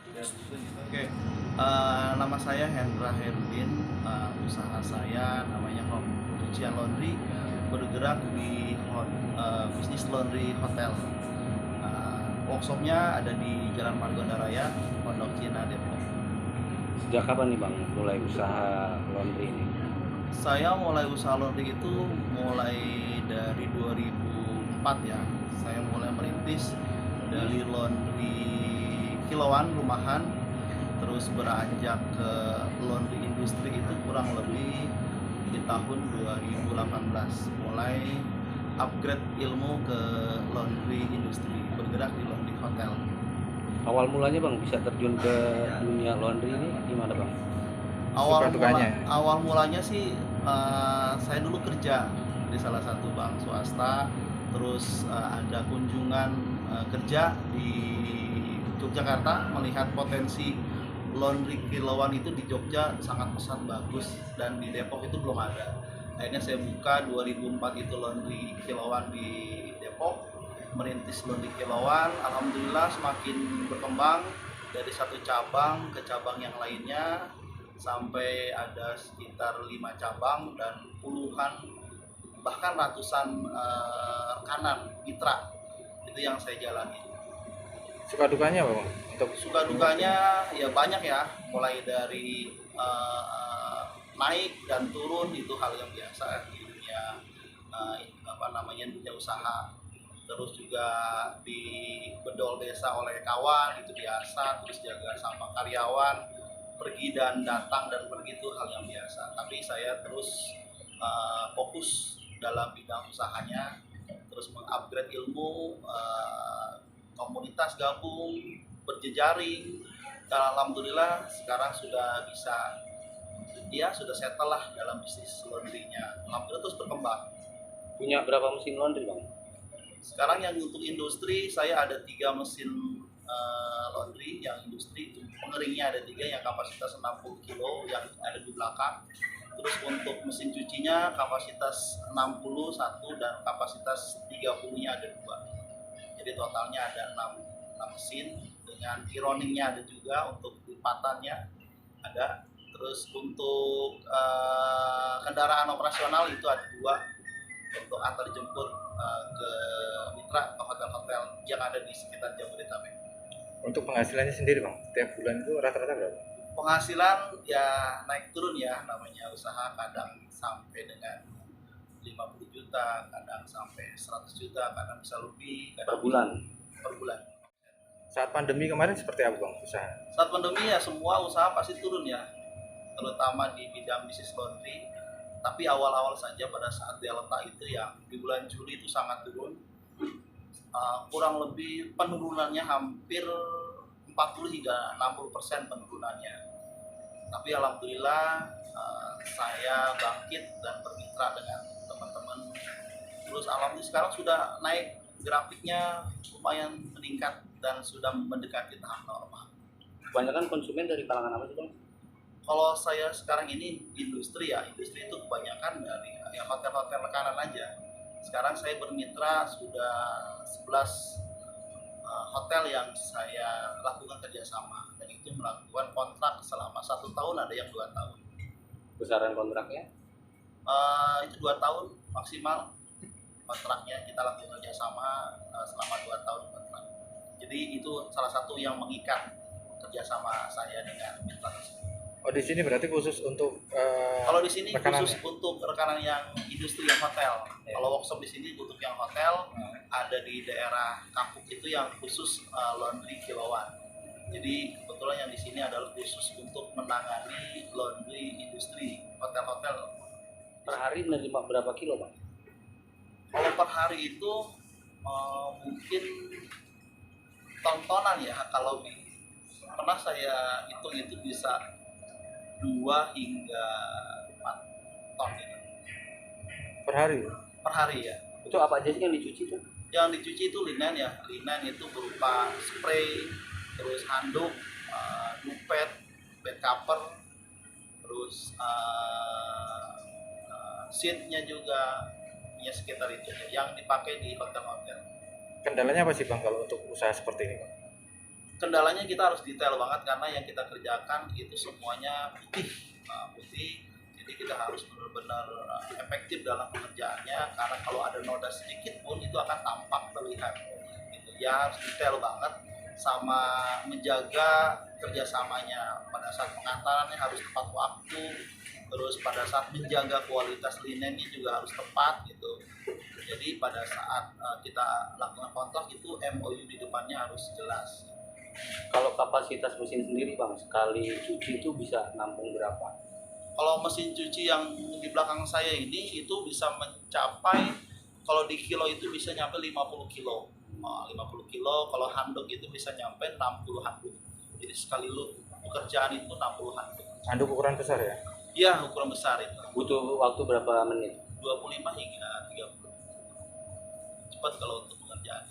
Oke, nama saya Hendra Herudin. Usaha saya namanya Home Cucian Laundry, bergerak di bisnis laundry hotel. Workshopnya ada di Jalan Margonda Raya, Pondok Cina, Depok. Sejak kapan nih Bang mulai usaha laundry ini? Saya mulai usaha laundry itu mulai dari 2004 ya. Saya mulai merintis dari laundry kiloan rumahan, terus beranjak ke laundry industri itu kurang lebih di tahun 2018, mulai upgrade ilmu ke laundry industri, bergerak di laundry hotel. Awal mulanya Bang bisa terjun ke dunia laundry ini gimana Bang? Awal mulanya sih saya dulu kerja di salah satu bank swasta, terus ada kunjungan kerja di Yogyakarta, melihat potensi laundry kilauan itu di Jogja sangat pesat bagus, dan di Depok itu belum ada. Akhirnya saya buka 2004 itu laundry kilauan di Depok, merintis laundry kilauan. Alhamdulillah semakin berkembang dari satu cabang ke cabang yang lainnya, sampai ada sekitar 5 cabang dan puluhan bahkan ratusan rekanan mitra itu yang saya jalani. Suka dukanya apa bang? Untuk Suka dukanya ya banyak ya, mulai dari naik dan turun itu hal yang biasa di dunia dunia usaha. Terus juga di bedol desa oleh kawan itu biasa, terus jaga sama karyawan, pergi dan datang dan pergi itu hal yang biasa. Tapi saya terus fokus dalam bidang usahanya, terus mengupgrade ilmu, komunitas gabung, berjejaring, dan alhamdulillah sekarang sudah bisa, ya sudah settle lah dalam bisnis laundry-nya. Alhamdulillah terus berkembang. Punya berapa mesin laundry Bang? Sekarang yang untuk industri saya ada 3 mesin laundry. Yang industri itu pengeringnya ada 3 yang kapasitas 60 kilo yang ada di belakang. Terus untuk mesin cucinya kapasitas 61 dan kapasitas 30-nya ada 2. Jadi totalnya ada 6 mesin, dengan ironingnya ada juga untuk lipatannya ada. Terus untuk kendaraan operasional itu ada 2 untuk antar jemput ke mitra atau hotel-hotel yang ada di sekitar Jabodetabek. untuk penghasilannya sendiri bang, setiap bulan itu rata-rata berapa? Penghasilan ya naik turun ya, namanya usaha, kadang sampai dengan 50 juta, kadang sampai 100 juta, kadang bisa lebih, Per kadang bulan? per bulan. Saat pandemi kemarin seperti apa bang usaha? Saat pandemi ya semua usaha pasti turun ya, terutama di bidang bisnis laundry. Tapi awal-awal saja pada saat Delta itu yang di bulan Juli itu sangat turun. Kurang lebih penurunannya hampir 40 hingga 60% penurunannya. Tapi alhamdulillah saya bangkit dan bermitra dengan teman-teman. Terus alhamdulillah sekarang sudah naik, grafiknya lumayan meningkat dan sudah mendekati tahap normal. Kebanyakan konsumen dari kalangan apa sih Bang? Kalau saya sekarang ini industri ya, industri itu kebanyakan dari ya hotel-hotel rekanan aja. Sekarang saya bermitra sudah 11 hotel yang saya lakukan kerjasama, dan itu melakukan kontrak selama 1 tahun, ada yang 2 tahun. Besaran kontraknya? Itu 2 tahun maksimal kontraknya, kita lakukan kerjasama selama 2 tahun kontrak. Jadi itu salah satu yang mengikat kerjasama saya dengan mitra tersebut. Oh di sini berarti khusus untuk Kalau di sini rekanannya? khusus untuk rekanan yang industri yang hotel. Ya. Kalau workshop di sini untuk yang hotel, ada di daerah Kapuk itu yang khusus laundry kilauan. Jadi kebetulan yang di sini adalah khusus untuk menangani laundry industri hotel-hotel. Per hari menerima berapa kilo Bang? Kalau per hari itu mungkin tontonan ya. Kalau pernah saya hitung itu bisa 2 hingga 4 ton gitu Per hari? per hari ya. Itu apa aja sih yang dicuci tuh? Yang dicuci itu linen ya, linen itu berupa spray, terus handuk, dupet, bed cover, terus sheetnya juga, ya sekitar itu ya, yang dipakai di hotel-hotel. Kendalanya apa sih bang kalau untuk usaha seperti ini bang? kendalanya kita harus detail banget karena yang kita kerjakan itu semuanya putih. Putih, jadi kita harus benar-benar efektif dalam pekerjaannya karena kalau ada noda sedikit pun itu akan tampak terlihat gitu. Ya harus detail banget sama menjaga kerjasamanya pada saat pengantarannya harus tepat waktu, terus pada saat menjaga kualitas linennya juga harus tepat gitu. Jadi pada saat kita lakukan kontrak itu MOU di depannya harus jelas. Kalau kapasitas mesin sendiri bang, sekali cuci itu bisa nampung berapa? Kalau mesin cuci yang di belakang saya ini itu bisa mencapai, kalau di kilo itu bisa nyampe 50 kilo. 50 kilo, kalau handuk itu bisa nyampe 60 handuk. Jadi sekali lu pekerjaan itu 60 handuk. Handuk ukuran besar ya? Iya, ukuran besar itu. Butuh waktu berapa menit? 25 hingga 30. Cepat kalau untuk pekerjaan.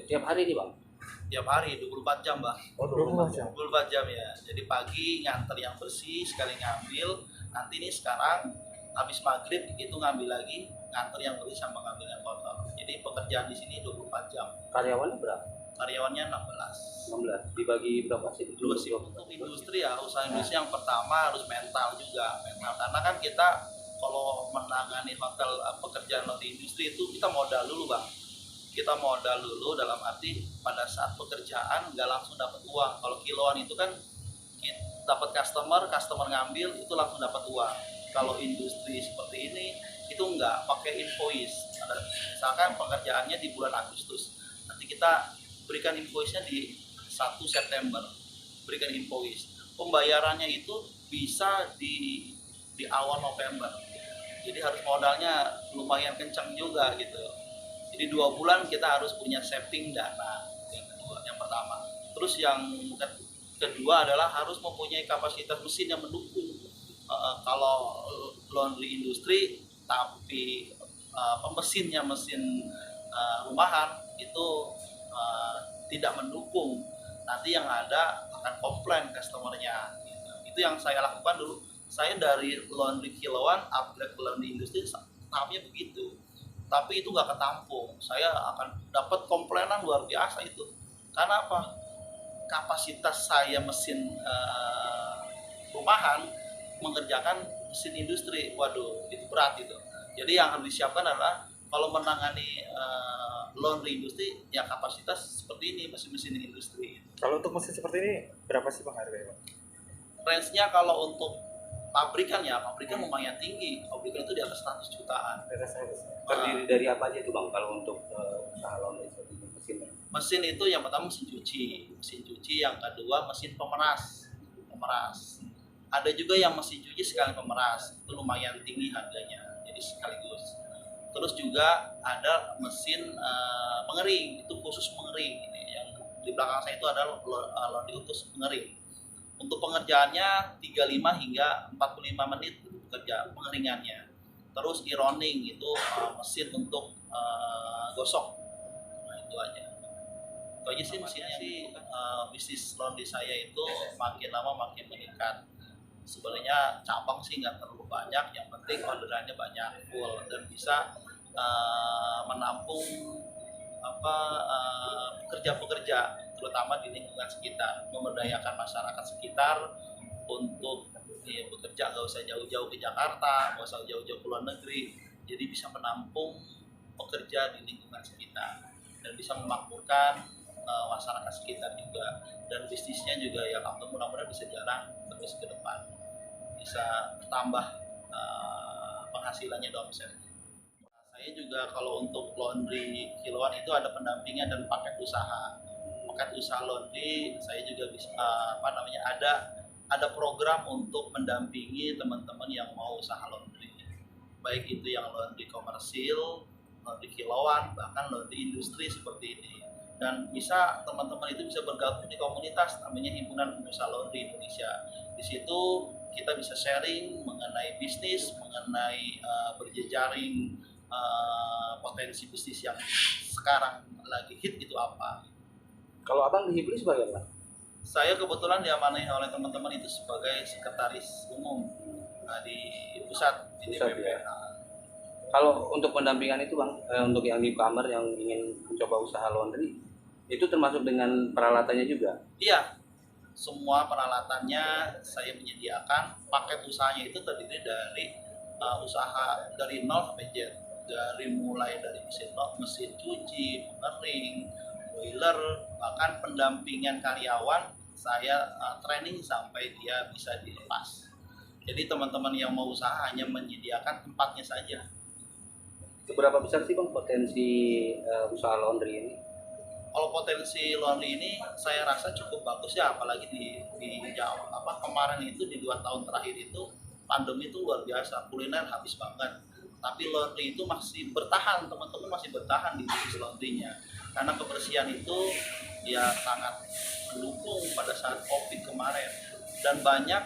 Tiap hari nih bang? Tiap hari 24 jam, Bang. Oh, 24 jam. 24 jam ya. Jadi pagi nganter yang bersih, sekali ngambil. Nanti nih sekarang habis maghrib itu ngambil lagi, nganter yang bersih sama ngambil yang kotor. Jadi pekerjaan di sini 24 jam. Karyawannya berapa? Karyawannya 16. 16. Dibagi berapa sih? Dua sih untuk industri ya, usaha industri yang pertama harus mental juga. Mental karena kan kita kalau menangani hotel pekerjaan di industri itu kita modal dulu, Bang. Kita modal dulu dalam arti pada saat pekerjaan nggak langsung dapat uang. Kalau kiloan itu kan dapat customer ngambil itu langsung dapat uang. Kalau industri seperti ini itu nggak pakai invoice. Misalkan pekerjaannya di bulan Agustus, nanti kita berikan invoice-nya di 1 September, berikan invoice. Pembayarannya itu bisa di awal November. Jadi harus modalnya lumayan kencang juga gitu. Jadi 2 bulan kita harus punya saving dana, yang pertama. Terus yang kedua adalah harus mempunyai kapasitas mesin yang mendukung. Kalau laundry industri tapi mesinnya mesin rumahan itu tidak mendukung, nanti yang ada akan komplain customernya. Itu yang saya lakukan dulu. Saya dari laundry kiloan upgrade ke laundry industri tahapnya begitu. Tapi itu nggak ketampung, saya akan dapat komplainan luar biasa itu. Karena apa? Kapasitas saya mesin rumahan mengerjakan mesin industri, waduh itu berat itu. Jadi yang harus disiapkan adalah kalau menangani laundry industri ya kapasitas seperti ini, mesin-mesin industri. Kalau untuk mesin seperti ini berapa sih bang harganya? Range-nya kalau untuk pabrikan lumayan tinggi. Pabrikan itu di atas 100 jutaan. Terdiri dari apa aja tuh bang kalau untuk usaha laundry seperti mesinnya? Mesin itu yang pertama mesin cuci, yang kedua mesin pemeras. Ada juga yang mesin cuci sekali pemeras, itu lumayan tinggi harganya, jadi sekaligus. Terus juga ada mesin pengering, itu khusus pengering. Ini yang di belakang saya itu adalah laundry untuk pengering. Untuk pengerjaannya 35 hingga 45 menit kerja pengeringannya. Terus ironing itu mesin untuk gosok. Nah, itu aja. Itu aja sih mesinnya sih. Bisnis laundry saya itu makin lama makin meningkat. Sebenarnya cabang sih nggak terlalu banyak, yang penting orderannya banyak, full, dan bisa menampung pekerja-pekerja terutama di lingkungan sekitar, memberdayakan masyarakat sekitar untuk bekerja, nggak usah jauh-jauh ke Jakarta, nggak usah jauh-jauh ke luar negeri, jadi bisa menampung pekerja di lingkungan sekitar dan bisa memakmurkan masyarakat sekitar juga, dan bisnisnya juga ya mudah-mudahan bisa jalan terus ke depan, bisa bertambah penghasilannya omsetnya. Saya juga kalau untuk laundry kiloan itu ada pendampingan dan paket usaha laundry. Saya juga bisa ada program untuk mendampingi teman-teman yang mau usaha laundry, baik itu yang laundry komersil, laundry kiloan, bahkan laundry industri seperti ini. Dan bisa teman-teman itu bisa bergabung di komunitas namanya Himpunan Pengusaha Laundry Indonesia. Di situ kita bisa sharing mengenai bisnis, mengenai berjejaring potensi bisnis yang sekarang lagi hit itu apa. Kalau abang di Hibli sebagai apa? Saya kebetulan diamanai oleh teman-teman itu sebagai sekretaris umum di pusat di DPP. Ya. Kalau untuk pendampingan itu bang, untuk yang newcomer yang ingin mencoba usaha laundry, Itu termasuk dengan peralatannya juga. Iya, semua peralatannya saya menyediakan. Paket usahanya itu terdiri dari usaha dari nol sampai Z, dari mulai dari mesin cuci, pengering, boiler, bahkan pendampingan karyawan saya training sampai dia bisa dilepas. Jadi teman-teman yang mau usaha hanya menyediakan tempatnya saja. Seberapa besar sih Bang potensi usaha laundry ini? Kalau potensi laundry ini saya rasa cukup bagus ya, apalagi di Jawa. Kemarin itu di 2 tahun terakhir itu pandemi itu luar biasa, kuliner habis banget. Tapi laundry itu masih bertahan, teman-teman masih bertahan di bisnis laundrynya. Karena kebersihan itu ya sangat mendukung pada saat COVID kemarin. Dan banyak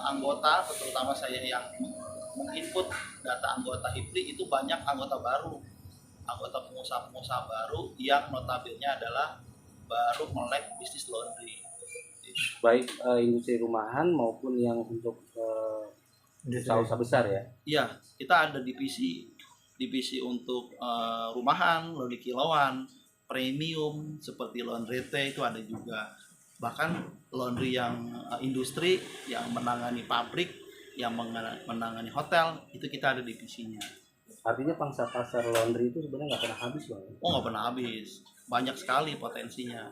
anggota, terutama saya yang menginput data anggota HIPLI, itu banyak anggota baru, anggota pengusaha-pengusaha baru yang notabene adalah baru melek bisnis laundry. Baik industri rumahan maupun yang untuk usaha-usaha besar ya? Iya, kita ada divisi untuk rumahan, laundry kilauan, premium seperti laundry T itu ada juga. Bahkan laundry yang industri yang menangani pabrik, yang menangani hotel, itu kita ada divisinya. Artinya pangsa pasar laundry itu sebenarnya nggak pernah habis Bang? Oh, nggak pernah habis, banyak sekali potensinya.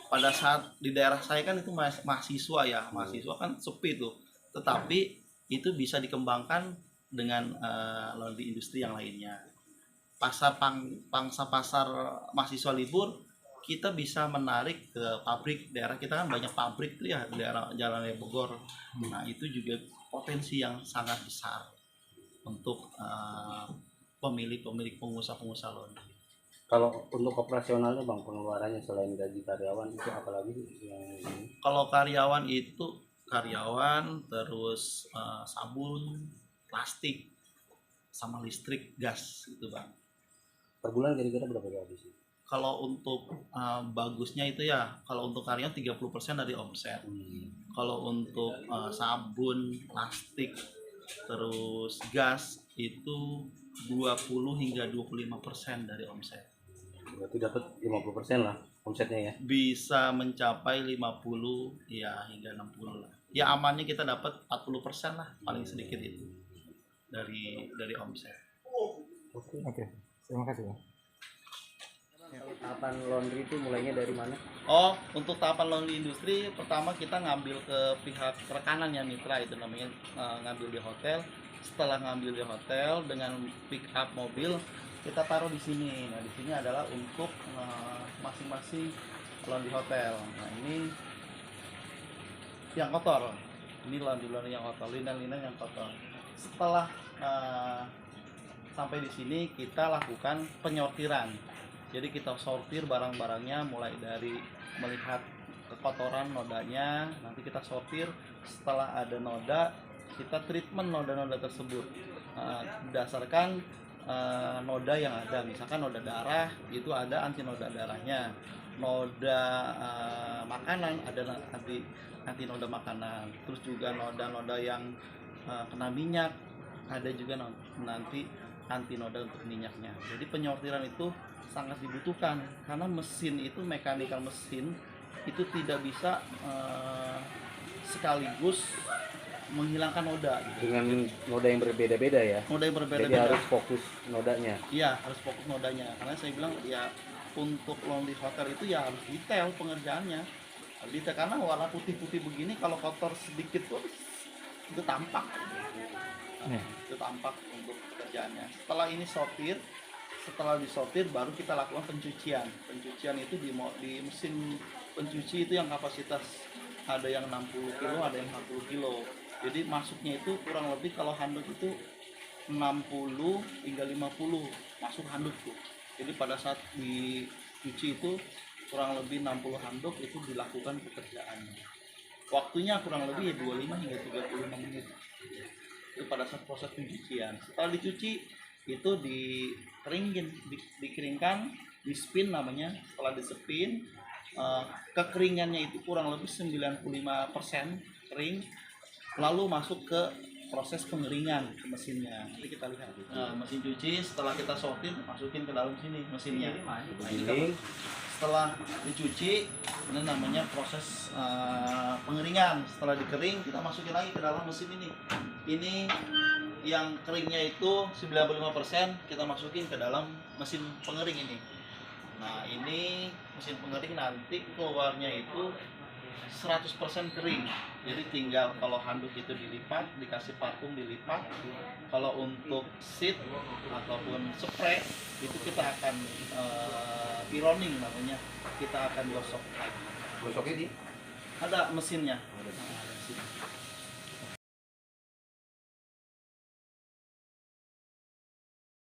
Pada saat di daerah saya kan itu mahasiswa ya, mahasiswa kan sepi tuh, tetapi itu bisa dikembangkan dengan laundry industri yang lainnya. Pangsa pasar mahasiswa libur, kita bisa menarik ke pabrik. Daerah kita kan banyak pabrik tuh ya, daerah Jalan Raya Bogor. Nah itu juga potensi yang sangat besar untuk pemilik pengusaha laundry. Kalau untuk operasionalnya Bang, pengeluarannya selain gaji karyawan itu apalagi yang ini? Kalau karyawan itu terus sabun, plastik, sama listrik, gas gitu Bang. Per bulan kira-kira berapa ya habis? Kalau untuk bagusnya itu ya, kalau untuk karyawan 30% dari omset. Kalau untuk sabun, plastik, terus gas itu 20 hingga 25% dari omset. Berarti dapat 50% lah omsetnya ya? Bisa mencapai 50 ya hingga 60 lah. Ya amannya kita dapat 40% lah, paling sedikit itu dari omset. Oke. Terima kasih Bang. Tahapan laundry itu mulainya dari mana? Oh, untuk tahapan laundry industri, pertama kita ngambil ke pihak rekanan ya, mitra itu namanya, ngambil di hotel. Setelah ngambil di hotel dengan pick up mobil, kita taruh di sini. Nah, di sini adalah untuk masing-masing laundry hotel. Nah, ini yang kotor. Ini laundry yang kotor, linen yang kotor. Setelah sampai di sini kita lakukan penyortiran. Jadi kita sortir barang-barangnya mulai dari melihat kekotoran nodanya, nanti kita sortir. Setelah ada noda, kita treatment noda-noda tersebut berdasarkan noda yang ada. Misalkan noda darah, itu ada anti noda darahnya. Noda makanan ada anti noda makanan. Terus juga noda-noda yang kena minyak, ada juga nanti anti noda untuk minyaknya. Jadi penyortiran itu sangat dibutuhkan karena mesin itu, mekanikal mesin itu tidak bisa sekaligus menghilangkan noda gitu. Dengan noda yang berbeda-beda ya? Noda yang berbeda-beda. Jadi harus fokus nodanya? Iya, harus fokus nodanya. Karena saya bilang ya untuk laundry hotel itu ya harus detail pengerjaannya. Detail karena warna putih-putih begini kalau kotor sedikit pun itu tampak. Itu tampak untuk pekerjaannya. Setelah ini setelah disortir baru kita lakukan pencucian. Pencucian itu di mesin pencuci itu yang kapasitas ada yang 60 kilo, ada yang 40 kilo. Jadi masuknya itu kurang lebih kalau handuk itu 60 hingga 50 masuk handuk tuh. Jadi pada saat dicuci itu kurang lebih 60 handuk itu dilakukan pekerjaannya. Waktunya kurang lebih 25 hingga 35 menit. Itu pada saat proses pencucian. Setelah dicuci itu dikeringkan, di spin namanya. Setelah di spin, kekeringannya itu kurang lebih 95% kering, lalu masuk ke proses pengeringan ke mesinnya. Nanti kita lihat. Mesin cuci setelah kita sortir masukin ke dalam sini mesinnya. Setelah setelah dicuci, ini namanya proses pengeringan. Setelah dikering, kita masukin lagi ke dalam mesin ini. Ini yang keringnya itu 95% kita masukin ke dalam mesin pengering ini. Nah, ini mesin pengering nanti keluarnya itu 100% kering. Jadi tinggal kalau handuk itu dilipat, dikasih vakum dilipat. Kalau untuk seat ataupun spray itu kita akan pironing namanya. Kita akan gosok lagi. Gosoknya di Ada mesinnya. Ada mesin.